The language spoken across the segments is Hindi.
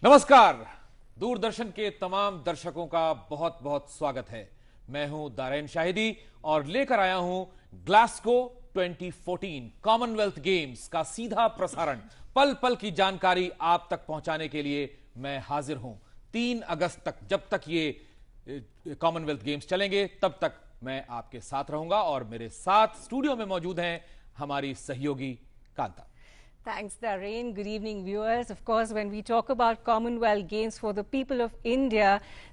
नमस्कार। दूरदर्शन के तमाम दर्शकों का बहुत बहुत स्वागत है। मैं हूं दारेन शाहिदी और लेकर आया हूं ग्लासगो 2014 कॉमनवेल्थ गेम्स का सीधा प्रसारण। पल पल की जानकारी आप तक पहुंचाने के लिए मैं हाजिर हूं। 3 अगस्त तक, जब तक ये कॉमनवेल्थ गेम्स चलेंगे, तब तक मैं आपके साथ रहूंगा और मेरे साथ स्टूडियो में मौजूद हैं हमारी सहयोगी Kanta. Thanks, Dareen. Good evening, viewers. Of course, when we talk about Commonwealth Games for the people of India,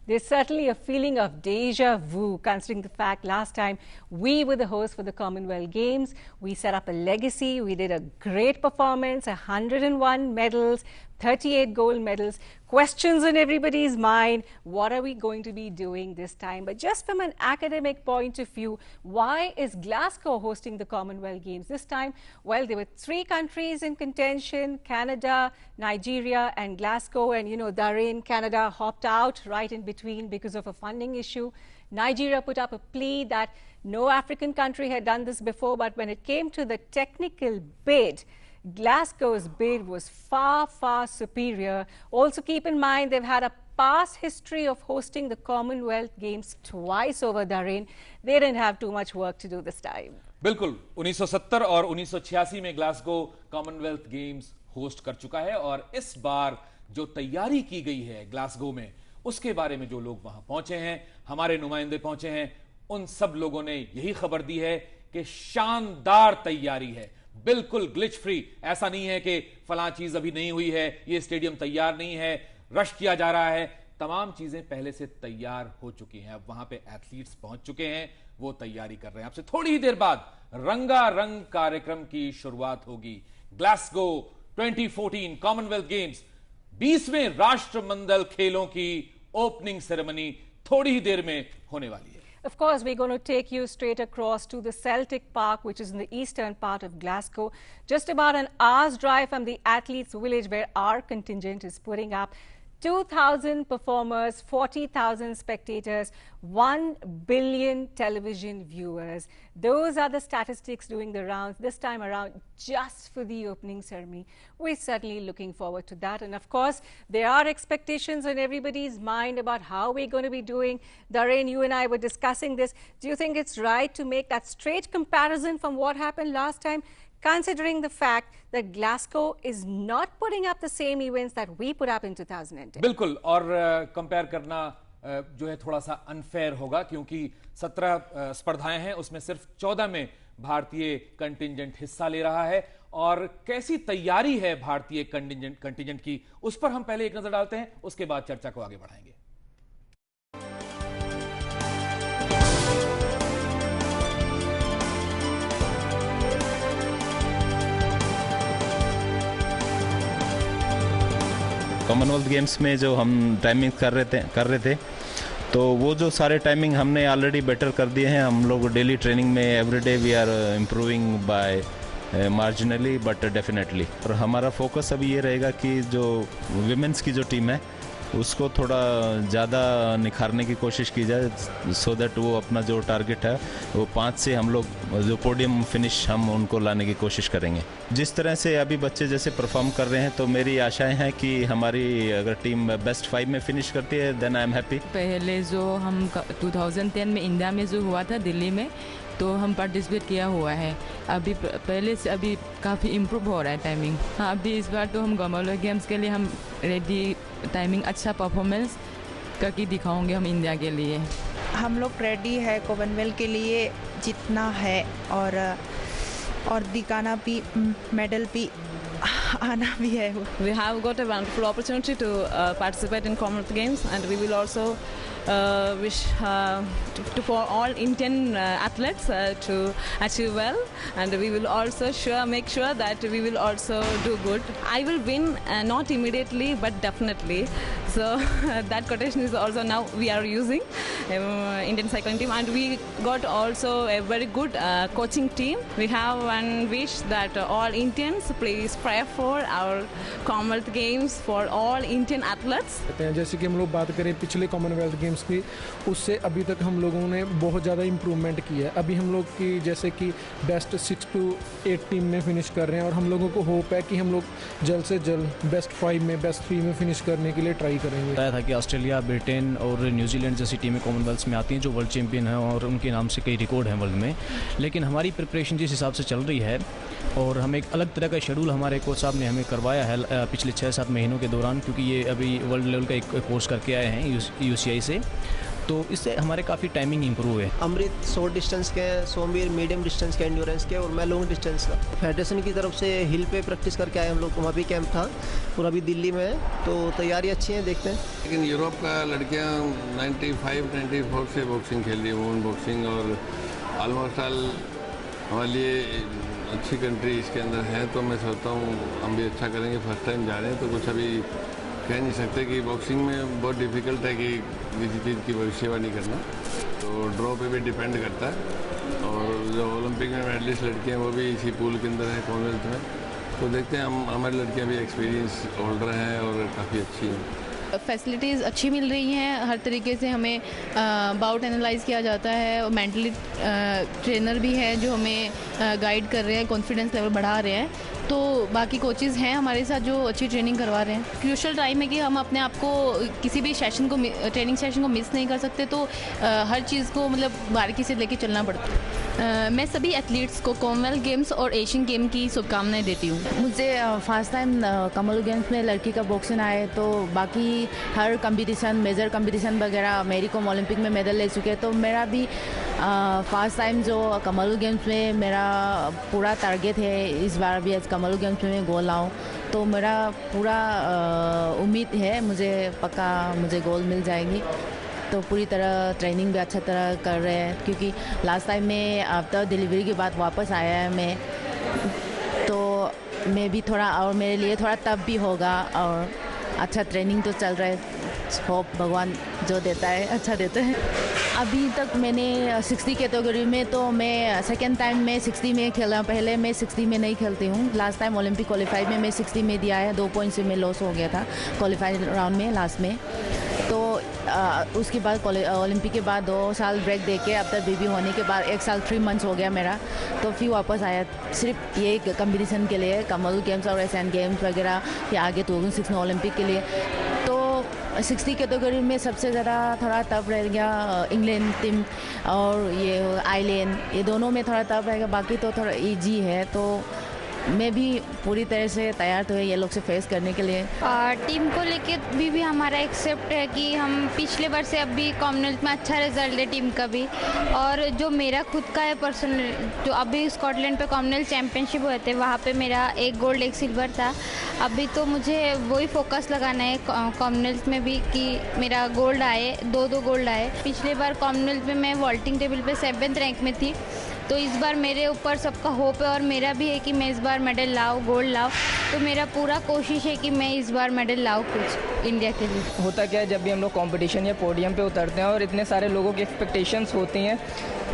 there's certainly a feeling of deja vu, considering the fact last time we were the hosts for the Commonwealth Games. We set up a legacy. We did a great performance, 101 medals, 38 gold medals. Questions in everybody's mind, what are we going to be doing this time? But just from an academic point of view, why is Glasgow hosting the Commonwealth Games this time? Well, there were 3 countries in contention: Canada, Nigeria and Glasgow. And you know, Dareen, Canada hopped out right in between because of a funding issue. Nigeria put up a plea that no African country had done this before, but when it came to the technical bid, Glasgow's bid was far, far superior. Also keep in mind they've had a past history of hosting the Commonwealth Games twice over, Dareen. They didn't have too much work to do this time. बिल्कुल, 1970 और 1986 में ग्लासगो कॉमनवेल्थ गेम्स होस्ट कर चुका है और इस बार जो तैयारी की गई है ग्लासगो में, उसके बारे में जो लोग वहां पहुंचे हैं, हमारे नुमाइंदे पहुंचे हैं, उन सब लोगों ने यही खबर दी है कि शानदार तैयारी है, बिल्कुल ग्लिच फ्री। ऐसा नहीं है कि फलां चीज अभी नहीं हुई है, ये स्टेडियम तैयार नहीं है, रश किया जा रहा है। तमाम चीजें पहले से तैयार हो चुकी हैं। अब वहां पे एथलीट्स पहुंच चुके हैं, वो तैयारी कर रहे हैं। आपसे थोड़ी ही देर बाद रंगारंग कार्यक्रम की शुरुआत होगी। ग्लासगो 2014 कॉमनवेल्थ गेम्स 20वें राष्ट्रमंडल खेलों की ओपनिंग सेरेमनी थोड़ी ही देर में होने वाली है। Of course, we're going to take you straight across to the Celtic Park, which is in the eastern part of Glasgow, just about an hour's drive from the athletes' village where our contingent is putting up. 2,000 performers, 40,000 spectators, 1 billion television viewers. Those are the statistics doing the rounds this time around just for the opening ceremony. We're certainly looking forward to that. And of course, there are expectations in everybody's mind about how we're going to be doing. Dareen, you and I were discussing this. Do you think it's right to make that straight comparison from what happened last time, considering the fact that Glasgow is not putting up the same events that we put up in 2010? बिल्कुल, और कंपेयर करना जो है थोड़ा सा अनफेयर होगा, क्योंकि 17 स्पर्धाएं हैं, उसमें सिर्फ 14 में भारतीय कंटिंजेंट हिस्सा ले रहा है। और कैसी तैयारी है भारतीय कंटिंजेंट की, उस पर हम पहले एक नजर डालते हैं, उसके बाद चर्चा को आगे बढ़ाएंगे। कॉमनवेल्थ गेम्स में जो हम टाइमिंग कर रहे थे तो वो जो सारे टाइमिंग हमने ऑलरेडी बेटर कर दिए हैं। हम लोग डेली ट्रेनिंग में everyday we are improving by marginally but definitely. और हमारा फोकस अभी ये रहेगा कि जो विमेंस की जो टीम है उसको थोड़ा ज़्यादा निखारने की कोशिश की जाए, सो दैट वो अपना जो टारगेट है वो 5 से हम लोग जो पोडियम फिनिश हम उनको लाने की कोशिश करेंगे। जिस तरह से अभी बच्चे जैसे परफॉर्म कर रहे हैं, तो मेरी आशाएं हैं कि हमारी अगर टीम बेस्ट 5 में फिनिश करती है देन आई एम हैप्पी। पहले जो हम 2010 में इंडिया में जो हुआ था दिल्ली में, तो हम पार्टिसिपेट किया हुआ है। अभी पहले से अभी काफ़ी इम्प्रूव हो रहा है टाइमिंग। हाँ, अभी इस बार तो हम कॉमनवेल्थ गेम्स के लिए हम रेडी, टाइमिंग अच्छा परफॉर्मेंस करके दिखाओगे हम इंडिया के लिए। हम लोग रेडी है कॉमनवेल्थ के लिए जितना है, और दिखाना भी, मेडल भी आना भी है। We have got a wonderful opportunity to participate in Commonwealth Games, and we will also wish for all Indian athletes to achieve well, and we will also make sure that we will also do good. I will win, not immediately but definitely. So that quotation is also now we are using Indian cycling team, and we got also a very good coaching team. We have one wish that all Indians please pray for our Commonwealth Games for all Indian athletes. जैसे कि हम लोग बात करें पिछले कॉमनवेल्थ गेम्स की, उससे अभी तक हम लोगों ने बहुत ज़्यादा इम्प्रूवमेंट किया है। अभी हम लोग की जैसे कि बेस्ट 6 to 8 टीम में फिनिश कर रहे हैं, और हम लोगों को होप है कि हम लोग जल्द से जल्द बेस्ट 5 में, बेस्ट 3 में फिनिश करने के लिए ट्राई करेंगे। बताया था कि ऑस्ट्रेलिया, ब्रिटेन और न्यूजीलैंड जैसी टीमें कॉमनवेल्थ में आती हैं जो वर्ल्ड चैंपियन हैं, और उनके नाम से कई रिकॉर्ड हैं वर्ल्ड में। लेकिन हमारी प्रिपरेशन जिस हिसाब से चल रही है, और हम एक अलग तरह का शेड्यूल हमारे कोच साहब ने हमें करवाया है पिछले 6-7 महीनों के दौरान, क्योंकि ये अभी वर्ल्ड लेवल का एक कोर्स करके आए हैं UCI से, तो इससे हमारे काफ़ी टाइमिंग इंप्रूव है। अमृत शॉर्ट डिस्टेंस के, सोमवीर मीडियम डिस्टेंस के एंड्योरेंस के, और मैं लॉन्ग डिस्टेंस का। फेडरेशन की तरफ से हिल पे प्रैक्टिस करके आए हम लोग, वहाँ भी कैंप था, और अभी दिल्ली में है, तो तैयारी अच्छी है, देखते हैं। लेकिन यूरोप का लड़कियाँ 95-94 से बॉक्सिंग खेल रही है, वुमेन बॉक्सिंग, और ऑलमोस्ट ऑल हमारे लिए अच्छी कंट्री इसके अंदर है, तो मैं सोचता हूँ हम भी अच्छा करेंगे। फर्स्ट टाइम जा रहे हैं तो कुछ अभी कह नहीं सकते कि बॉक्सिंग में बहुत डिफ़िकल्ट है कि किसी चीज़ की भविष्यवाणी करना, तो ड्रॉ पे भी डिपेंड करता है। और जो ओलंपिक में मेडलिस्ट लड़कियाँ हैं वो भी इसी पूल के अंदर है कॉमनवेल्थ में, तो देखते हैं। हमारी लड़कियाँ भी एक्सपीरियंस होल्डर हैं और काफ़ी अच्छी हैं। फैसिलिटीज़ अच्छी मिल रही हैं, हर तरीके से हमें बाउट एनालाइज किया जाता है, और मेंटली ट्रेनर भी है जो हमें गाइड कर रहे हैं, कॉन्फिडेंस लेवल बढ़ा रहे हैं। तो बाकी कोचेज़ हैं हमारे साथ जो अच्छी ट्रेनिंग करवा रहे हैं। क्रूशल टाइम है कि हम अपने आप को किसी भी सेशन को, ट्रेनिंग सेशन को मिस नहीं कर सकते, तो हर चीज़ को मतलब बारीकी से लेके चलना पड़ता है। मैं सभी एथलीट्स को कॉमनवेल्थ गेम्स और एशियन गेम की शुभकामनाएं देती हूँ। मुझे फर्स्ट टाइम कॉमनवेल्थ गेम्स में लड़की का बॉक्सिंग आए, तो बाकी हर कंपटीशन, मेजर कंपटीशन वगैरह मेरी को ओलंपिक में मेडल ले चुके हैं, तो मेरा भी फर्स्ट टाइम जो कॉमनवेल्थ गेम्स में मेरा पूरा टारगेट है इस बार भी कॉमनवेल्थ गेम्स में गोल लाऊं, तो मेरा पूरा उम्मीद है, मुझे पक्का मुझे गोल मिल जाएगी। तो पूरी तरह ट्रेनिंग भी अच्छा तरह कर रहे हैं, क्योंकि लास्ट टाइम में आफ्टर डिलीवरी के बाद वापस आया है मैं, तो मैं भी थोड़ा, और मेरे लिए थोड़ा टफ भी होगा, और अच्छा ट्रेनिंग तो चल रहा है। होप भगवान जो देता है अच्छा देता है। अभी तक मैंने 60 कैटेगरी में, तो मैं सेकेंड टाइम में 60 में खेला, पहले मैं 60 में नहीं खेलती हूँ। लास्ट टाइम ओलंपिक क्वालिफाई में मैं 60 में दिया है, 2 पॉइंट से मैं लॉस हो गया था क्वालिफाई राउंड में लास्ट में। तो उसके बाद ओलंपिक के बाद 2 साल ब्रेक दे के, अब तक बेबी होने के बाद 1 साल 3 मंथ्स हो गया मेरा, तो फिर वापस आया सिर्फ ये कंपटीशन के लिए, कॉमनवेल्थ गेम्स और एशियन गेम्स वगैरह, फिर आगे 2006 में ओलंपिक के लिए। तो 60 कैटेगरी में सबसे ज़्यादा थोड़ा टफ रह गया इंग्लैंड टीम और ये आयरलैंड, ये दोनों में थोड़ा टफ रहेगा, बाकी तो थोड़ा ईजी है। तो मैं भी पूरी तरह से तैयार तो है ये लोग से फेस करने के लिए। टीम को लेके भी हमारा एक्सेप्ट है कि हम पिछले बार से अभी कॉमनवेल्थ में अच्छा रिजल्ट है टीम का भी, और जो मेरा खुद का है पर्सनल, जो अभी स्कॉटलैंड पे कॉमनवेल्थ चैम्पियनशिप हुए थे, वहाँ पे मेरा 1 गोल्ड 1 सिल्वर था। अभी तो मुझे वही फोकस लगाना है कॉमनवेल्थ में भी कि मेरा गोल्ड आए, 2 गोल्ड आए। पिछले बार कॉमनवेल्थ में मैं वॉल्टिंग टेबल पे 7th रैंक में थी, तो इस बार मेरे ऊपर सबका होप है, और मेरा भी है कि मैं इस बार मेडल लाऊं, गोल्ड लाऊं। तो मेरा पूरा कोशिश है कि मैं इस बार मेडल लाऊं कुछ इंडिया के लिए। होता क्या है, जब भी हम लोग कंपटीशन या पोडियम पे उतरते हैं और इतने सारे लोगों की एक्सपेक्टेशंस होती हैं,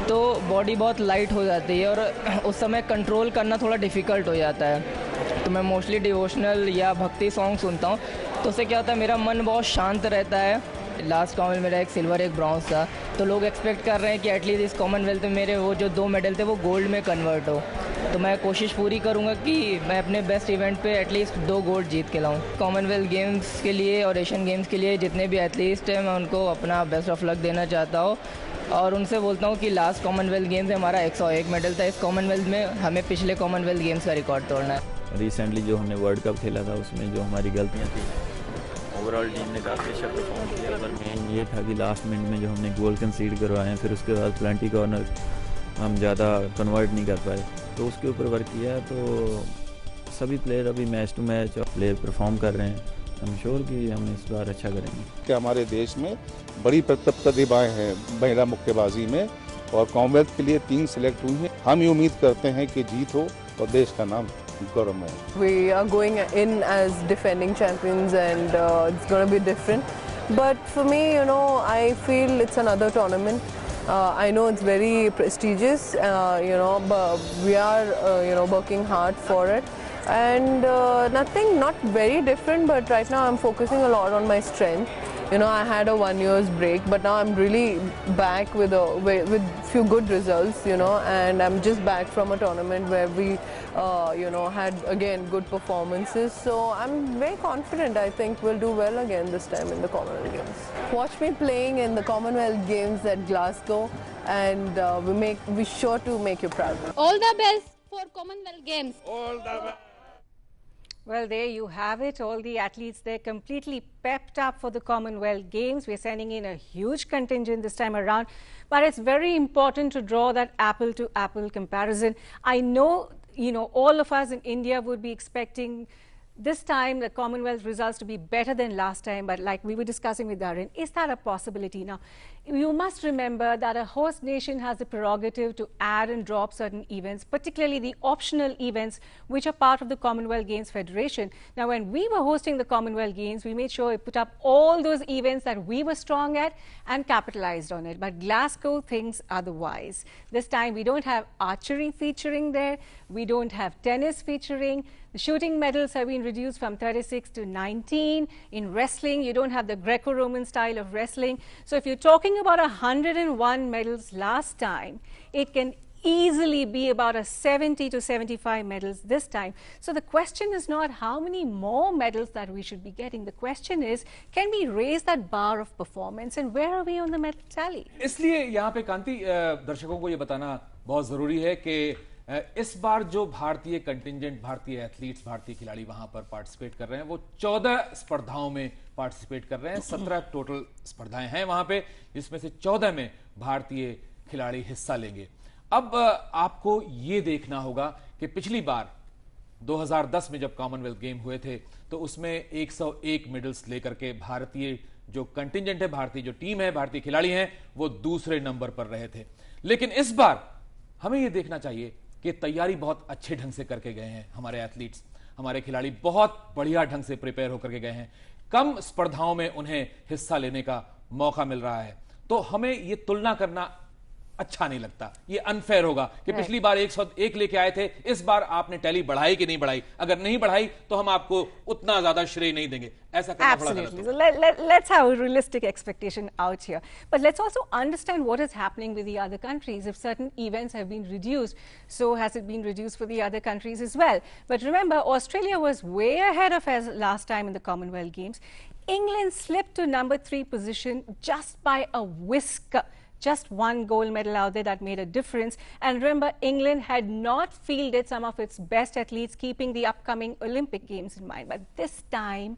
तो बॉडी बहुत लाइट हो जाती है, और उस समय कंट्रोल करना थोड़ा डिफ़िकल्ट हो जाता है। तो मैं मोस्टली डिवोशनल या भक्ति सॉन्ग सुनता हूँ, तो उससे क्या होता है, मेरा मन बहुत शांत रहता है। लास्ट कॉमनवेल्थ मेरा 1 सिल्वर 1 ब्रॉन्ज था, तो लोग एक्सपेक्ट कर रहे हैं कि एटलीस्ट इस कॉमनवेल्थ में मेरे वो जो 2 मेडल थे वो गोल्ड में कन्वर्ट हो। तो मैं कोशिश पूरी करूंगा कि मैं अपने बेस्ट इवेंट पे एटलीस्ट 2 गोल्ड जीत के लाऊं। कॉमनवेल्थ गेम्स के लिए और एशियन गेम्स के लिए जितने भी एथलीस्ट हैं, मैं उनको अपना बेस्ट ऑफ लक देना चाहता हूँ, और उनसे बोलता हूँ कि लास्ट कॉमनवेल्थ गेम्स में हमारा 101 मेडल था, इस कॉमनवेल्थ में हमें पिछले कॉमनवेल्थ गेम्स का रिकॉर्ड तोड़ना है। रिसेंटली जो हमने वर्ल्ड कप खेला था, उसमें जो हमारी गलतियाँ थी, ओवरऑल टीम ने काफ़ी अच्छा परफॉर्म किया, पर मेन ये था कि लास्ट मिनट में जो हमने गोल कंसीड करवाए हैं, फिर उसके बाद प्लेंटी कॉर्नर हम ज़्यादा कन्वर्ट नहीं कर पाए, तो उसके ऊपर वर्क किया। तो सभी प्लेयर अभी match to match player perform कर रहे हैं, हम श्योर कि हम इस बार अच्छा करेंगे। कि हमारे देश में बड़ी प्रतिभाएँ हैं महिला मुक्केबाजी में, और कॉमनवेल्थ के लिए 3 सिलेक्ट हुई हैं। हम ये उम्मीद करते हैं कि जीत हो और देश का नाम गौरवमय। We are going in as defending champions and it's going to be different. But for me, you know, I feel it's another tournament. I know it's very prestigious, you know, but we are, you know, working hard for it. And not very different, but right now I'm focusing a lot on my strength. You know, I had a 1 year's break, but now I'm really back with few good results, you know, and I'm just back from a tournament where we, you know, had again good performances. So I'm very confident. I think we'll do well again this time in the Commonwealth Games. Watch me playing in the Commonwealth Games at Glasgow, and we're sure to make you proud. All the best for Commonwealth Games. All the best. Well, there you have it. All the athletes there completely pepped up for the Commonwealth Games. We're sending in a huge contingent this time around. But it's very important to draw that apple-to-apple comparison. I know, you know, all of us in India would be expecting this time the Commonwealth results to be better than last time, but like we were discussing with Darren, is that a possibility? Now, you must remember that a host nation has the prerogative to add and drop certain events, particularly the optional events which are part of the Commonwealth Games Federation. Now, when we were hosting the Commonwealth Games, we made sure we put up all those events that we were strong at and capitalized on it. But Glasgow thinks otherwise. This time we don't have archery featuring there. We don't have tennis featuring. The shooting medals have been reduced from 36 to 19. In wrestling, you don't have the Greco-Roman style of wrestling. So if you're talking about 101 medals last time, it can easily be about 70 to 75 medals this time. So the question is not how many more medals that we should be getting. The question is, can we raise that bar of performance, and where are we on the medal tally? इसलिए यहाँ पे कांति दर्शकों को ये बताना बहुत जरूरी है कि इस बार जो भारतीय कंटिंजेंट, भारतीय एथलीट्स, भारतीय खिलाड़ी वहां पर पार्टिसिपेट कर रहे हैं, वो 14 स्पर्धाओं में पार्टिसिपेट कर रहे हैं। 17 टोटल स्पर्धाएं हैं वहां पे, जिसमें से 14 में भारतीय खिलाड़ी हिस्सा लेंगे। अब आपको ये देखना होगा कि पिछली बार 2010 में जब कॉमनवेल्थ गेम हुए थे तो उसमें 101 मेडल्स लेकर के भारतीय जो कंटिंजेंट है, भारतीय जो टीम है, भारतीय खिलाड़ी हैं, वो दूसरे नंबर पर रहे थे। लेकिन इस बार हमें यह देखना चाहिए कि तैयारी बहुत अच्छे ढंग से करके गए हैं हमारे एथलीट्स, हमारे खिलाड़ी बहुत बढ़िया ढंग से प्रिपेयर होकर के गए हैं। कम स्पर्धाओं में उन्हें हिस्सा लेने का मौका मिल रहा है, तो हमें यह तुलना करना अच्छा नहीं लगता। ये अनफेयर होगा कि पिछली बार 101 लेके आए थे, इस बार आपने टैली बढ़ाई कि नहीं बढ़ाई। अगर नहीं बढ़ाई तो हम आपको उतना ज्यादा श्रेय नहीं देंगे। ऐसा करना थोड़ा गलत है। So let's have a realistic expectation out here, but let's also understand what is happening with the other countries. If certain events have been reduced, so has it been reduced for the other countries as well? But remember, Australia was way ahead of us last time in the Commonwealth Games. England slipped to number 3 position just by a whisker. Just one gold medal out there that made a difference. And remember, England had not fielded some of its best athletes, keeping the upcoming Olympic Games in mind. But this time,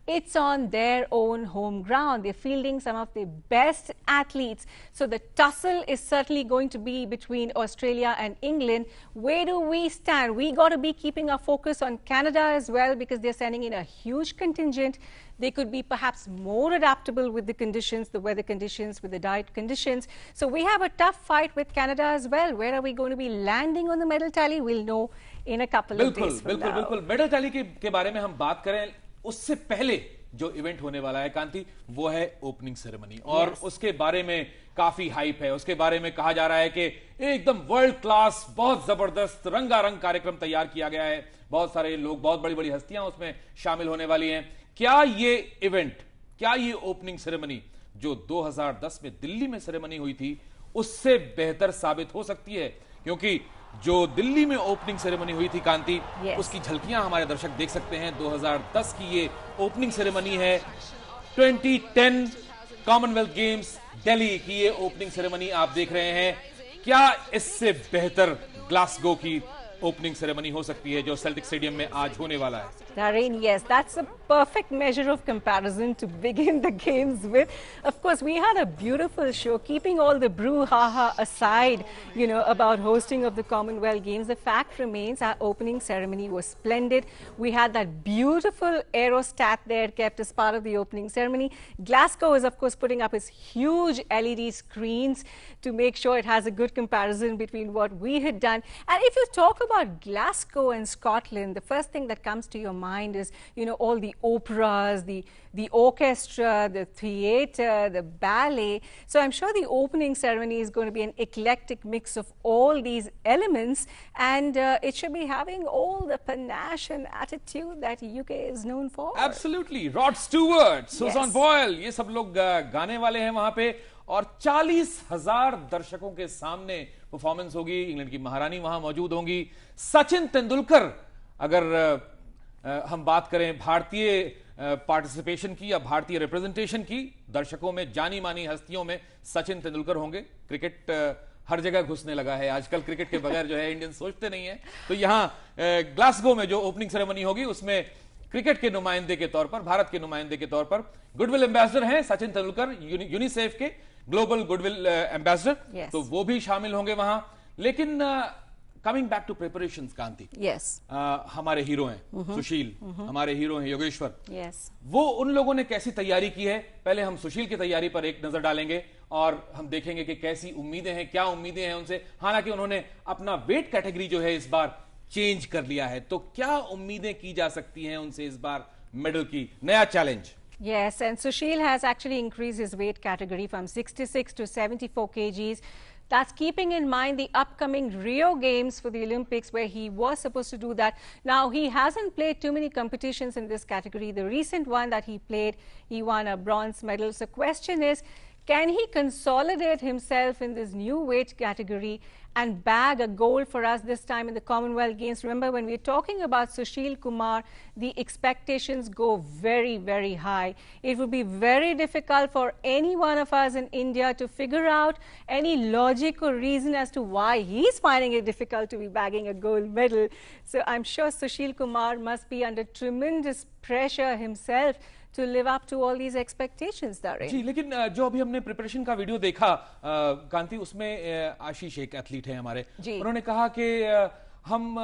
it's on their own home ground. They're fielding some of their best athletes. So the tussle is certainly going to be between Australia and England. Where do we stand? We got to be keeping our focus on Canada as well, because they're sending in a huge contingent. They could be perhaps more adaptable with the conditions, the weather conditions, with the diet conditions. So we have a tough fight with Canada as well. Where are we going to be landing on the medal tally? We'll know in a couple of days from now. बिल्कुल मेडल टैली के बारे में हम बात करें, उससे पहले जो इवेंट होने वाला है कांति, वो है ओपनिंग सेरेमनी। और उसके बारे में काफी हाइप है। उसके बारे में कहा जा रहा है कि एकदम वर्ल्ड क्लास, बहुत जबरदस्त रंगारंग कार्यक्रम तैयार किया गया है। बहुत सारे लोग, बहुत बड़ी बड़ी हस्तियां उसमें शामिल होने वाली हैं। क्या ये इवेंट, क्या ये ओपनिंग सेरेमनी जो 2010 में दिल्ली में सेरेमनी हुई थी, उससे बेहतर साबित हो सकती है? क्योंकि जो दिल्ली में ओपनिंग सेरेमनी हुई थी कांति, उसकी झलकियां हमारे दर्शक देख सकते हैं। 2010 की ये ओपनिंग सेरेमनी है। 2010 कॉमनवेल्थ गेम्स दिल्ली की ये ओपनिंग सेरेमनी आप देख रहे हैं। क्या इससे बेहतर ग्लासगो की ओपनिंग सेरेमनी हो सकती है जो सेल्टिक स्टेडियम में आज होने वाला है? Darren, yes, that's a perfect measure of comparison to begin the games with. Of course, we had a beautiful show, keeping all the brouhaha aside, you know, about hosting of the Commonwealth Games. The fact remains our opening ceremony was splendid. We had that beautiful aerostat there kept as part of the opening ceremony. Glasgow is, of course, putting up its huge LED screens to make sure it has a good comparison between what we had done. And if you talk about Glasgow and Scotland, the first thing that comes to your mind is, you know, all the operas, the orchestra, the theatre, the ballet. So I'm sure the opening ceremony is going to be an eclectic mix of all these elements, and it should be having all the panache and attitude that UK is known for. Absolutely. Rod Stewart, Susan Boyle, ये सब लोग गाने वाले हैं वहां पे, और 40,000 दर्शकों के सामने परफॉर्मेंस होगी। इंग्लैंड की महारानी वहां मौजूद होंगी। सचिन तेंदुलकर, अगर हम बात करें भारतीय पार्टिसिपेशन की या भारतीय रिप्रेजेंटेशन की, दर्शकों में जानी मानी हस्तियों में सचिन तेंदुलकर होंगे। क्रिकेट हर जगह घुसने लगा है आजकल, क्रिकेट के बगैर जो है इंडियन सोचते नहीं है। तो यहां ग्लासगो में जो ओपनिंग सेरेमनी होगी उसमें क्रिकेट के नुमाइंदे के तौर पर, भारत के नुमाइंदे के तौर पर गुडविल एम्बेसडर हैं सचिन तेंदुलकर, यूनिसेफ के ग्लोबल गुडविल एम्बेसडर, तो वो भी शामिल होंगे वहां। लेकिन कमिंग बैक टू प्रिपरेशंस, कांति, हमारे हीरो हैं सुशील, हमारे हीरो हैं योगेश्वर, वो उन लोगों ने कैसी तैयारी की है, पहले हम सुशील की तैयारी पर एक नजर डालेंगे और हम देखेंगे कि कैसी उम्मीदें हैं, क्या उम्मीदें हैं उनसे। हालांकि उन्होंने अपना वेट कैटेगरी जो है इस बार चेंज कर लिया है, तो क्या उम्मीदें की जा सकती हैं उनसे इस बार मेडल की, नया challenge? Yes, and Sushil has actually increased his weight category from 66 to 74 kgs. That's keeping in mind the upcoming Rio Games for the Olympics, where he was supposed to do that. Now, he hasn't played too many competitions in this category. The recent one that he played, he won a bronze medal. So question is, can he consolidate himself in this new weight category and bag a gold for us this time in the Commonwealth Games? Remember, when we're talking about Sushil Kumar, the expectations go very, very high. It would be very difficult for any one of us in India to figure out any logic or reason as to why he's finding it difficult to be bagging a gold medal. So I'm sure Sushil Kumar must be under tremendous pressure himself to live up to all these expectations, Darren. जी, लेकिन जो अभी हमने प्रिपरेशन का वीडियो देखा कांति, उसमें आशीष एक एथलीट है हमारे, उन्होंने कहा कि हम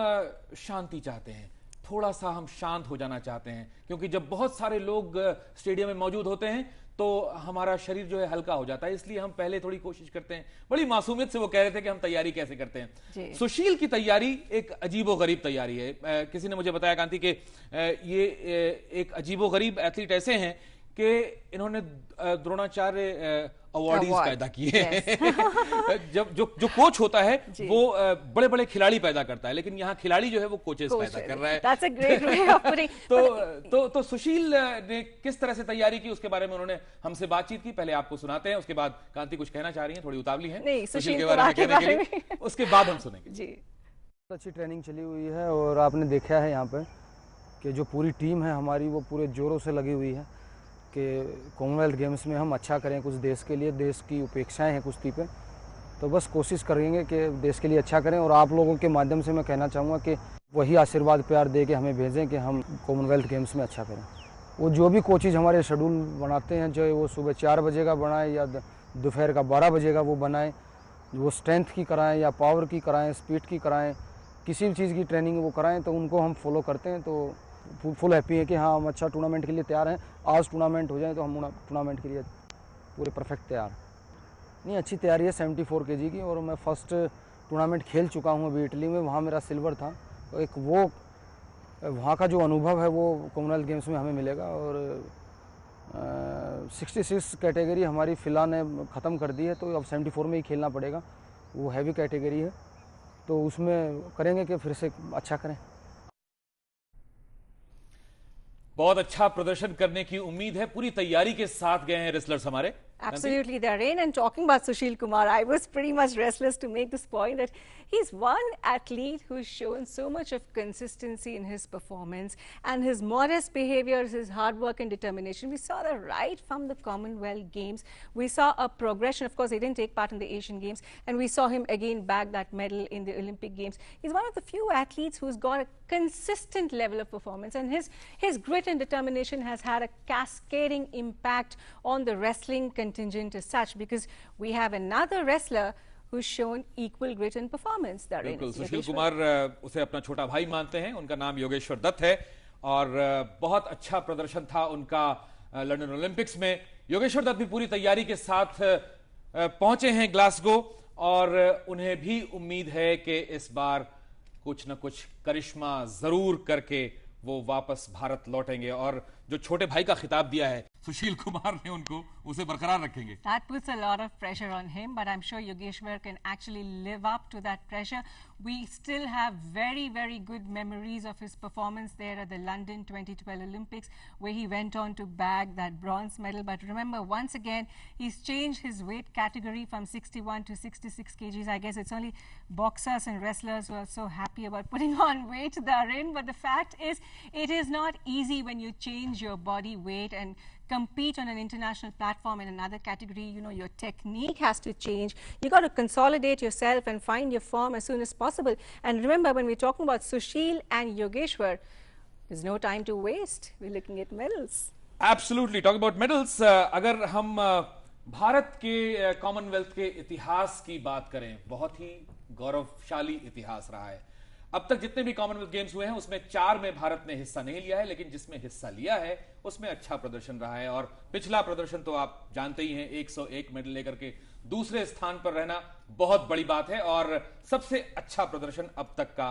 शांति चाहते हैं, थोड़ा सा हम शांत हो जाना चाहते हैं, क्योंकि जब बहुत सारे लोग स्टेडियम में मौजूद होते हैं तो हमारा शरीर जो है हल्का हो जाता है, इसलिए हम पहले थोड़ी कोशिश करते हैं। बड़ी मासूमियत से वो कह रहे थे कि हम तैयारी कैसे करते हैं। सुशील की तैयारी एक अजीबोगरीब तैयारी है। किसी ने मुझे बताया कांति कि ये एक अजीबोगरीब एथलीट ऐसे हैं कि इन्होंने द्रोणाचार्य अवार्डीज पैदा किए हैं। जब जो कोच होता है वो बड़े बड़े खिलाड़ी पैदा करता है, लेकिन यहाँ खिलाड़ी जो है वो कोचेस पैदा कर रहा है। That's a great way of putting. तो सुशील ने किस तरह से तैयारी की उसके बारे में उन्होंने हमसे बातचीत की, पहले आपको सुनाते हैं, उसके बाद कांति कुछ कहना चाह रही है, थोड़ी उतावली है सुशील के बारे में कहने के लिए, उसके बाद हम सुनेंगे। जी, अच्छी ट्रेनिंग चली हुई है और आपने देखा है यहाँ पे कि जो पूरी टीम है हमारी वो पूरे जोरों से लगी हुई है कि कॉमनवेल्थ गेम्स में हम अच्छा करें कुछ देश के लिए। देश की उपेक्षाएं हैं कुश्ती पे, तो बस कोशिश करेंगे कि देश के लिए अच्छा करें। और आप लोगों के माध्यम से मैं कहना चाहूँगा कि वही आशीर्वाद प्यार दे के हमें भेजें कि हम कॉमनवेल्थ गेम्स में अच्छा करें। वो जो भी कोचिज़ हमारे शेड्यूल बनाते हैं, चाहे वो सुबह 4 बजे का बनाए या दोपहर का 12 बजे का वो बनाएं, वो स्ट्रेंथ की कराएँ या पावर की कराएँ, स्पीड की कराएँ, किसी भी चीज़ की ट्रेनिंग वो कराएँ, तो उनको हम फॉलो करते हैं। तो फुल हैप्पी है कि हाँ हम अच्छा टूर्नामेंट के लिए तैयार हैं। आज टूर्नामेंट हो जाए तो हम टूर्नामेंट के लिए पूरे परफेक्ट तैयार। नहीं, अच्छी तैयारी है 74 kg की, और मैं फर्स्ट टूर्नामेंट खेल चुका हूँ अभी इटली में, वहाँ मेरा सिल्वर था। तो एक वो वहाँ का जो अनुभव है वो कॉमनवेल्थ गेम्स में हमें मिलेगा। और 66 कैटेगरी हमारी फ़िलहाल ने ख़त्म कर दी है, तो अब 74 में ही खेलना पड़ेगा। वो हैवी कैटेगरी है, तो उसमें करेंगे कि फिर से अच्छा करें। बहुत अच्छा प्रदर्शन करने की उम्मीद है, पूरी तैयारी के साथ गए हैं रेसलर्स हमारे। Absolutely, Darren. And talking about Sushil Kumar, I was pretty much restless to make this point that he's one athlete who's shown so much of consistency in his performance, and his modest behavior, his hard work and determination. We saw that right from the Commonwealth Games. We saw a progression. Of course, he didn't take part in the Asian Games, and we saw him again bag that medal in the Olympic Games. He's one of the few athletes who's got a consistent level of performance, and his grit and determination has had a cascading impact on the wrestling contingent as such, because we have another wrestler who's shown equal grit and performance. बिल्कुल, सुशील कुमार उसे अपना छोटा भाई मानते हैं, उनका नाम योगेश्वर दत्त है, और बहुत अच्छा प्रदर्शन था उनका लंदन ओलंपिक्स में। योगेश्वर दत्त भी पूरी तैयारी के साथ पहुंचे हैं ग्लासगो, और उन्हें भी उम्मीद है कि इस बार कुछ न कुछ करिश्मा जरूर करके वो वापस भारत लौटेंगे और जो छोटे भाई का खिताब दिया है सुशील कुमार ने उनको उसे बरकरार रखेंगे. That puts a lot of pressure on him, but I'm sure Yogeshwar can actually live up to that pressure. We still have very, very good memories of his performance there at the London 2012 Olympics, where he went on to bag that bronze medal. But remember, once again, he's changed his weight category from 61 to 66 kgs. I guess it's only boxers and wrestlers who are so happy about putting on weight therein. But the fact is, it is not easy when you change your body weight and compete on an international platform in another category. You know, your technique has to change. You got to consolidate yourself and find your form as soon as possible. And remember, when we're talking about Sushil and Yogeshwar, there's no time to waste. We're looking at medals. Absolutely. Talking about medals, अगर हम भारत के कॉमनवेल्थ के इतिहास की बात करें, बहुत ही गौरवशाली इतिहास रहा है. अब तक जितने भी कॉमनवेल्थ गेम्स हुए हैं उसमें 4 में भारत ने हिस्सा नहीं लिया है, लेकिन जिसमें हिस्सा लिया है उसमें अच्छा प्रदर्शन रहा है. और पिछला प्रदर्शन तो आप जानते ही हैं, 101 मेडल लेकर के दूसरे स्थान पर रहना बहुत बड़ी बात है और सबसे अच्छा प्रदर्शन अब तक का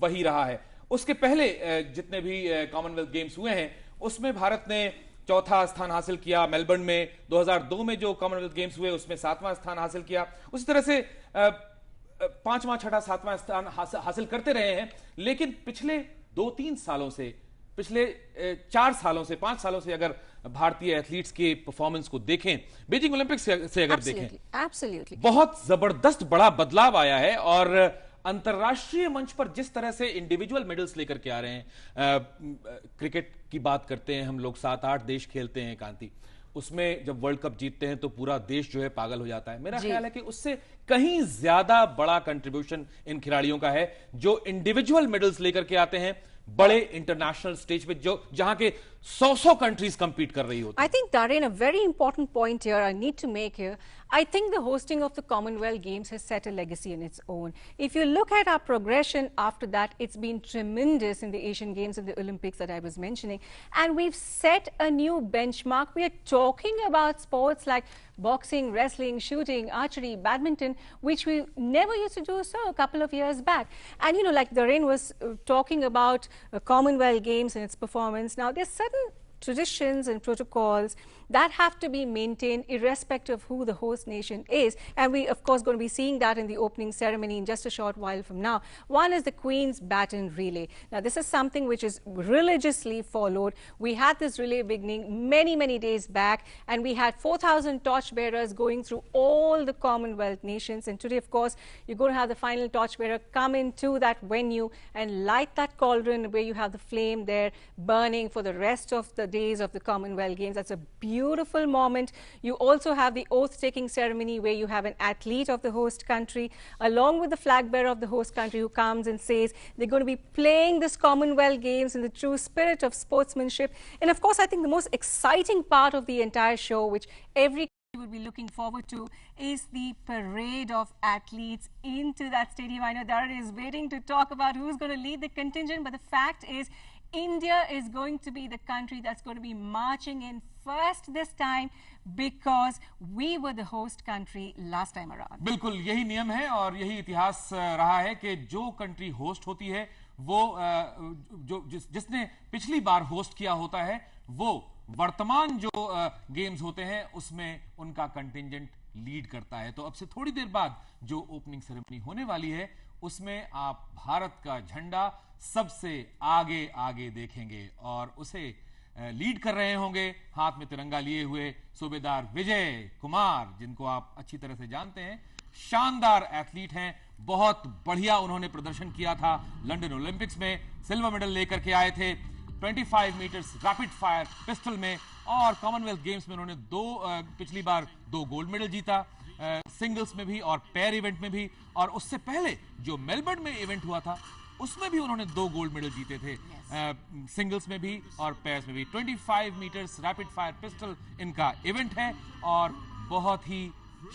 वही रहा है. उसके पहले जितने भी कॉमनवेल्थ गेम्स हुए हैं उसमें भारत ने चौथा स्थान हासिल किया. मेलबर्न में 2002 में जो कॉमनवेल्थ गेम्स हुए उसमें 7वां स्थान हासिल किया. उसी तरह से 5वां, 6वां, 7वां स्थान हासिल करते रहे हैं. लेकिन पिछले 2-3 सालों से, पिछले 4 सालों से, 5 सालों से अगर भारतीय एथलीट्स के परफॉर्मेंस को देखें, बीजिंग ओलंपिक्स से अगर देखें, बहुत जबरदस्त बड़ा बदलाव आया है. और अंतरराष्ट्रीय मंच पर जिस तरह से इंडिविजुअल मेडल्स लेकर के आ रहे हैं, क्रिकेट की बात करते हैं हम लोग, 7-8 देश खेलते हैं कांति, उसमें जब वर्ल्ड कप जीतते हैं तो पूरा देश जो है पागल हो जाता है. मेरा ख्याल है कि उससे कहीं ज्यादा बड़ा कंट्रीब्यूशन इन खिलाड़ियों का है जो इंडिविजुअल मेडल्स लेकर के आते हैं बड़े इंटरनेशनल स्टेज पे, जो जहां के 100 कंट्रीज कंपीट कर रही होती. I think Darren, a very important point here I need to make here. I think the hosting of the Commonwealth Games has set a legacy in its own. If you look at our progression after that, it's been tremendous in the Asian Games and the Olympics that I was mentioning. And we've set a new benchmark. We are talking about sports like boxing, wrestling, shooting, archery, badminton, which we never used to do so a couple of years back. And, you know, like Darren was talking about Commonwealth Games and its performance. Now, there's certain traditions and protocols that have to be maintained irrespective of who the host nation is, and we of course going to be seeing that in the opening ceremony in just a short while from now. One is the Queen's Baton Relay. Now this is something which is religiously followed. We had this relay beginning many days back, and we had 4,000 torchbearers going through all the Commonwealth nations, and today of course you're going to have the final torchbearer come into that venue and light that cauldron where you have the flame there burning for the rest of the days of the Commonwealth Games. That's a beautiful moment. You also have the oath-taking ceremony where you have an athlete of the host country along with the flag bearer of the host country who comes and says they're going to be playing this Commonwealth Games in the true spirit of sportsmanship. And of course, I think the most exciting part of the entire show, which every country would be looking forward to, is the parade of athletes into that stadium. I know Darren is waiting to talk about who's going to lead the contingent, but the fact is India is going to be the country that's going to be marching in first this time because we were the host country last time around. बिल्कुल यही नियम है और यही इतिहास रहा है कि जो कंट्री होस्ट होती है वो जिसने पिछली बार होस्ट किया होता है वो वर्तमान जो गेम्स होते हैं उसमें उनका कंटिंजेंट लीड करता है. तो अब से थोड़ी देर बाद जो ओपनिंग सेरेमनी होने वाली है उसमें आप भारत का झंडा सबसे आगे देखेंगे और उसे लीड कर रहे होंगे हाथ में तिरंगा लिए हुए सूबेदार विजय कुमार, जिनको आप अच्छी तरह से जानते हैं. शानदार एथलीट हैं, बहुत बढ़िया उन्होंने प्रदर्शन किया था लंदन ओलंपिक्स में, सिल्वर मेडल लेकर के आए थे 25 मीटर्स रैपिड फायर पिस्टल में, और कॉमनवेल्थ गेम्स में उन्होंने पिछली बार 2 गोल्ड मेडल जीता, सिंगल्स में भी और पेयर इवेंट में भी, और उससे पहले जो मेलबर्न में इवेंट हुआ था उसमें भी उन्होंने 2 गोल्ड मेडल जीते थे, सिंगल्स में भी और पेयर्स में भी. 25 मीटर्स रैपिड फायर पिस्टल इनका इवेंट है और बहुत ही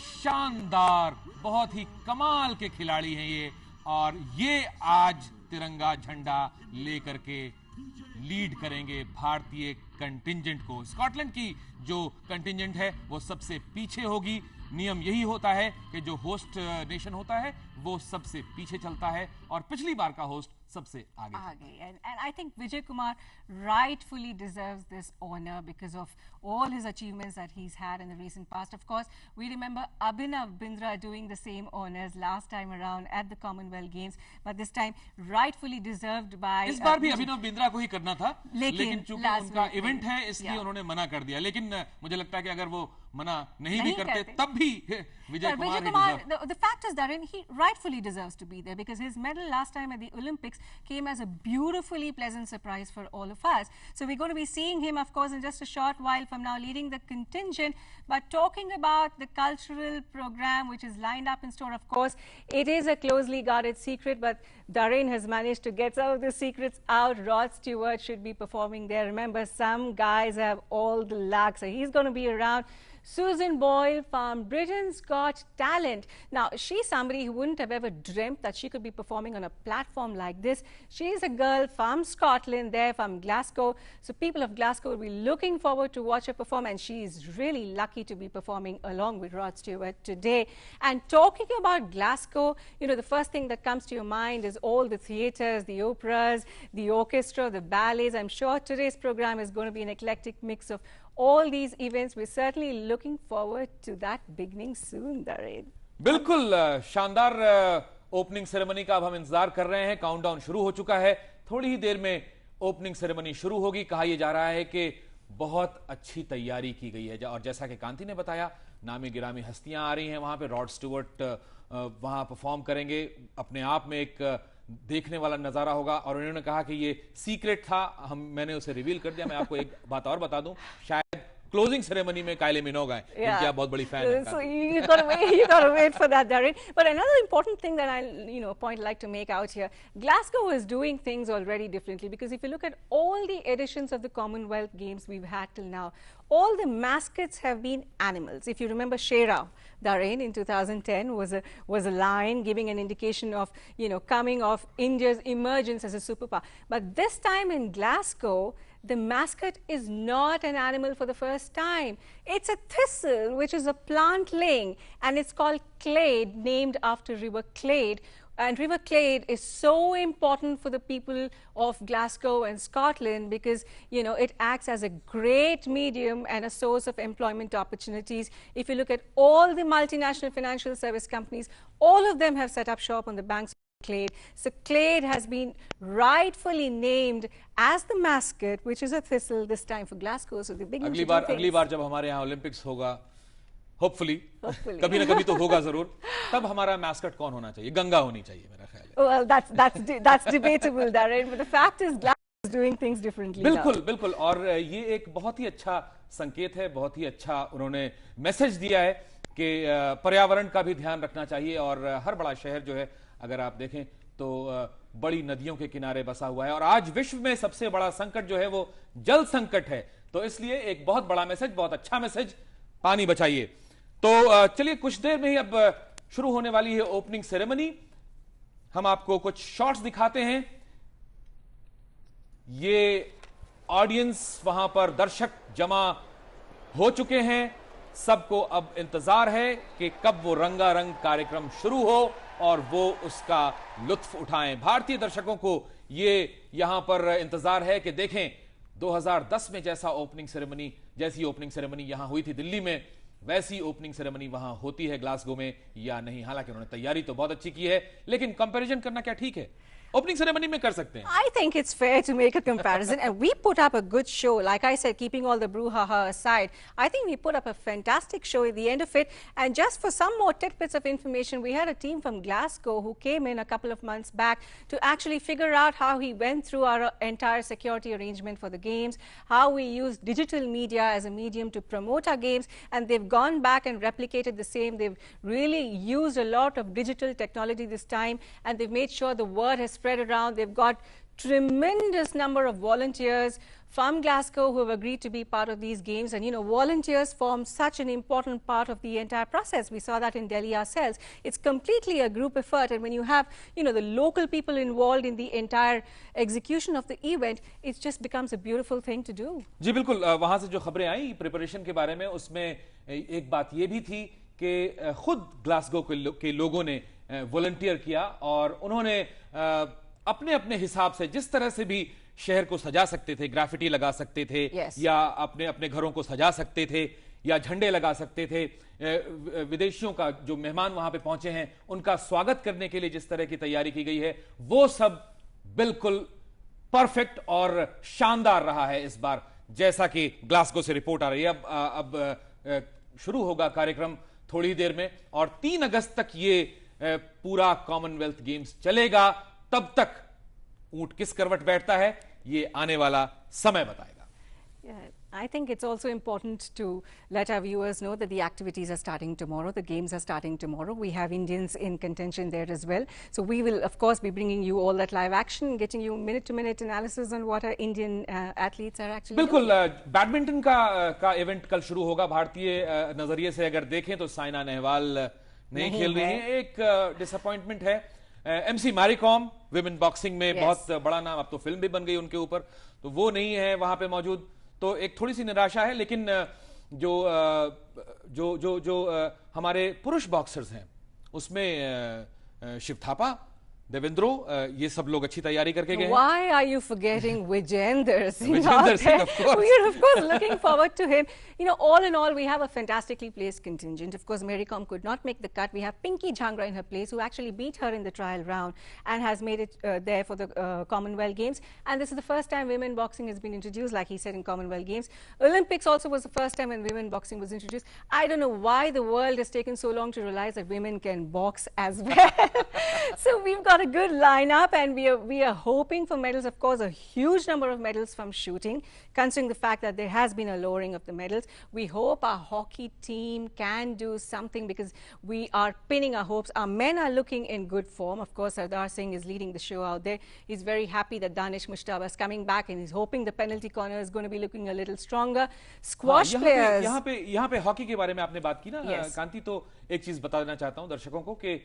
शानदार, बहुत ही कमाल के खिलाड़ी हैं ये, और ये आज तिरंगा झंडा लेकर के लीड करेंगे भारतीय कंटिंजेंट को। स्कॉटलैंड की जो कंटिंजेंट है वो सबसे पीछे होगी। नियम यही होता है कि जो होस्ट नेशन होता है वो सबसे पीछे चलता है और पिछली बार का होस्ट सबसे आगे। And I think Vijay Kumar rightfully deserves this honor because of all his achievements that he's had in the recent past. Of course, we remember Abhinav Bindra doing the same honors last time around at the Commonwealth Games, but this time rightfully deserved by इस बार भी अभिनव बिंद्रा को ही करना था, लेकिन चूंकि उनका इवेंट है इसलिए उन्होंने मना कर दिया। लेकिन मुझे लगता है कि अगर वो मना नहीं भी करते तब भी Vijay Kumar, the fact is that he rightfully deserves to be there because his medal last time at the Olympics came as a beautifully pleasant surprise for all of us. So we're going to be seeing him, of course, in just a short while from now leading the contingent. But talking about the cultural program which is lined up in store, of course, it is a closely guarded secret, but Darren has managed to get some of the secrets out. Rod Stewart should be performing there. Remember, some guys have all the luck, so he's going to be around. Susan Boyle from Britain's Got Talent. Now, she's somebody who wouldn't have ever dreamt that she could be performing on a platform like this. She's a girl from Scotland, there from Glasgow. So people of Glasgow will be looking forward to watch her perform, and she is really lucky to be performing along with Rod Stewart today. And talking about Glasgow, you know, the first thing that comes to your mind is all the theatres, the operas, the orchestra, the ballets. I'm sure today's program is going to be an eclectic mix of all these events. We're certainly looking forward to that beginning soon, Darren. बिल्कुल शानदार ओपनिंग सेरेमनी का अब हम इंतजार कर रहे हैं। काउंटडाउन शुरू हो चुका है, थोड़ी ही देर में ओपनिंग सेरेमनी शुरू होगी। कहा यह जा रहा है कि बहुत अच्छी तैयारी की गई है और जैसा कि कांति ने बताया, नामी गिरामी हस्तियां आ रही हैं वहां पे। रॉड स्टुअर्ट वहां परफॉर्म करेंगे, अपने आप में एक देखने वाला नजारा होगा। और उन्होंने कहा कि ये सीक्रेट था, मैंने उसे रिवील कर दिया। मैं आपको एक बात और बता दूं, शायद क्लोजिंग सेरेमनी में काइली मिनोग आए, जिनकी आप बहुत बड़ी फैन हैं। So you gotta wait for that, Darren. But another important thing that I'd like to make out here, Glasgow is doing things already differently, because if you look at all the editions of the Commonwealth Games we've had till now, all the mascots have been animals. If you remember, Shera, Darren, in 2010 was a lion, giving an indication of, coming of India's emergence as a superpower. But this time in Glasgow, the mascot is not an animal for the first time. It's a thistle, which is a plantling, and it's called Clade, named after River Clade. And River Clade is so important for the people of Glasgow and Scotland because, it acts as a great medium and a source of employment opportunities. If you look at all the multinational financial service companies, all of them have set up shop on the banks of Clade. So Clade has been rightfully named as the mascot, which is a thistle this time for Glasgow. So the big अगली बार जब हमारे यहाँ ओलंपिक्स होगा, होपफुली कभी ना कभी तो होगा जरूर, तब हमारा मैस्कट कौन होना चाहिए? गंगा होनी चाहिए मेरा ख्याल है। Well, that's debatable, Darren, but the fact is Glasgow is doing things differently. बिल्कुल और ये एक बहुत ही अच्छा संकेत है, बहुत ही अच्छा उन्होंने मैसेज दिया है कि पर्यावरण का भी ध्यान रखना चाहिए। और हर बड़ा शहर जो है, अगर आप देखें तो बड़ी नदियों के किनारे बसा हुआ है, और आज विश्व में सबसे बड़ा संकट जो है वो जल संकट है। तो इसलिए एक बहुत बड़ा मैसेज, बहुत अच्छा मैसेज, पानी बचाइए। तो चलिए, कुछ देर में ही अब शुरू होने वाली है ओपनिंग सेरेमनी। हम आपको कुछ शॉट्स दिखाते हैं। ये ऑडियंस, वहां पर दर्शक जमा हो चुके हैं। सबको अब इंतजार है कि कब वो रंगारंग कार्यक्रम शुरू हो और वो उसका लुत्फ उठाएं। भारतीय दर्शकों को ये यहां पर इंतजार है कि देखें 2010 में जैसी ओपनिंग सेरेमनी यहां हुई थी दिल्ली में, वैसी ओपनिंग सेरेमनी वहां होती है ग्लासगो में या नहीं। हालांकि उन्होंने तैयारी तो बहुत अच्छी की है, लेकिन कंपैरिजन करना क्या ठीक है? ओपनिंग सेरेमनी में कर सकते हैं। I think it's fair to make a comparison, and we put up a good show. Like I said, keeping all the brouhaha aside, I think we put up a fantastic show at the end of it. And just for some more tidbits of information, we had a team from Glasgow who came in a couple of months back to actually figure out how he went through our entire security arrangement for the games, how we used digital media as a medium to promote our games, and they've gone back and replicated the same. They've really used a lot of digital technology this time, and they've made sure the word has spread around. They've got tremendous number of volunteers from Glasgow who have agreed to be part of these games. And, you know, volunteers form such an important part of the entire process. We saw that in Delhi ourselves. It's completely a group effort. And when you have, you know, the local people involved in the entire execution of the event, it just becomes a beautiful thing to do. जी बिल्कुल, वहां से जो खबरें आई प्रिपरेशन के बारे में, उसमें एक बात ये भी थी कि खुद ग्लासगो के लोगों ने वॉलंटियर किया और उन्होंने अपने अपने हिसाब से जिस तरह से भी शहर को सजा सकते थे, ग्राफिटी लगा सकते थे, या अपने अपने घरों को सजा सकते थे, या झंडे लगा सकते थे, विदेशियों का जो मेहमान वहां पे पहुंचे हैं उनका स्वागत करने के लिए जिस तरह की तैयारी की गई है वो सब बिल्कुल परफेक्ट और शानदार रहा है इस बार, जैसा कि ग्लासगो से रिपोर्ट आ रही है। अब शुरू होगा कार्यक्रम थोड़ी देर में और 3 अगस्त तक ये पूरा कॉमनवेल्थ गेम्स चलेगा। तब तक ऊंट किस करवट बैठता है ये आने वाला समय बताएगा। I think it's also important to let our viewers know that the activities are starting tomorrow. The games are starting tomorrow. We have Indians in contention there as well. So we will, of course, be bringing you all that live action, getting you minute-to-minute analysis on what our Indian athletes are actually बिल्कुल, बैडमिंटन का इवेंट कल शुरू होगा। भारतीय नजरिए से अगर देखें तो साइना नेहवाल नहीं खेल रही है, एक डिसअपॉइंटमेंट है। MC मैरीकॉम विमेन बॉक्सिंग में बहुत बड़ा नाम, अब तो फिल्म भी बन गई उनके ऊपर, तो वो नहीं है वहां पे मौजूद, तो एक थोड़ी सी निराशा है। लेकिन जो जो जो जो हमारे पुरुष बॉक्सर्स हैं उसमें शिव थापा, देवेंद्रो, ये सब लोग अच्छी तैयारी करके गए। Why are you forgetting Vijender Singh? Vijender Singh, of course. We are of course looking forward to him. You know, all in all, we have a fantastically placed contingent. Of course, Mary Kom could not make the cut. We have Pinky Jhangra in her place, who actually beat her in the trial round and has made it there for the Commonwealth Games. And this is the first time women boxing has been introduced, like he said, in Commonwealth Games. Olympics also was the first time when women boxing was introduced. I don't know why the world has taken so long to realize that women can box as well. So we've got a good lineup, and we are hoping for medals. Of course, a huge number of medals from shooting, considering the fact that there has been a lowering of the medals. We hope our hockey team can do something, because we are pinning our hopes. Our men are looking in good form. Of course, Sardar Singh is leading the show out there. He's very happy that Danish Mushtaba is coming back, and he's hoping the penalty corner is going to be looking a little stronger. Squash players. यहाँ पे हॉकी के बारे में आपने बात की ना, कांति, तो एक चीज बता देना चाहता हूँ दर्शकों को कि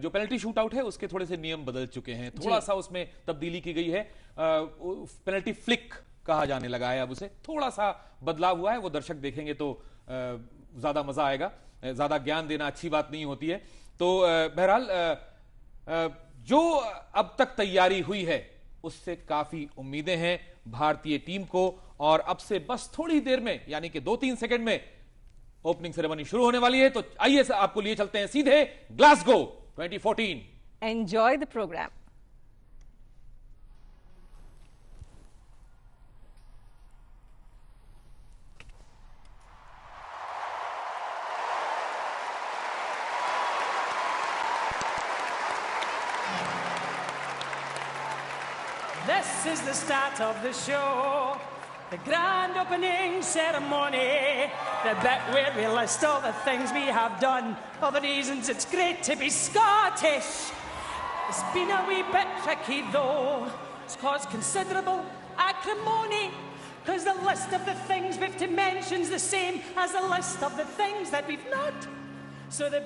जो पेनल्टी शूट आउट है उसके थोड़े से नियम बदल चुके हैं, थोड़ा सा उसमें तब्दीली की गई है। पेनल्टी फ्लिक कहा जाने लगा है, अब उसे थोड़ा सा बदलाव हुआ है, वो दर्शक देखेंगे तो ज्यादा मजा आएगा। ज्यादा ज्ञान देना अच्छी बात नहीं होती है। तो बहरहाल जो अब तक तैयारी हुई है उससे काफी उम्मीदें हैं भारतीय टीम को, और अब से बस थोड़ी देर में, यानी कि 2-3 सेकंड में ओपनिंग सेरेमनी शुरू होने वाली है। तो आइए आपको लिए चलते हैं सीधे Glasgow 2014। Enjoy the program. This is the start of the show, the grand opening ceremony, the bit where we list all the things we have done, all the reasons it's great to be Scottish. It's been a wee bit tricky though, it's caused considerable acrimony, because the list of the things we've to mention's the same as the list of the things that we've not. So the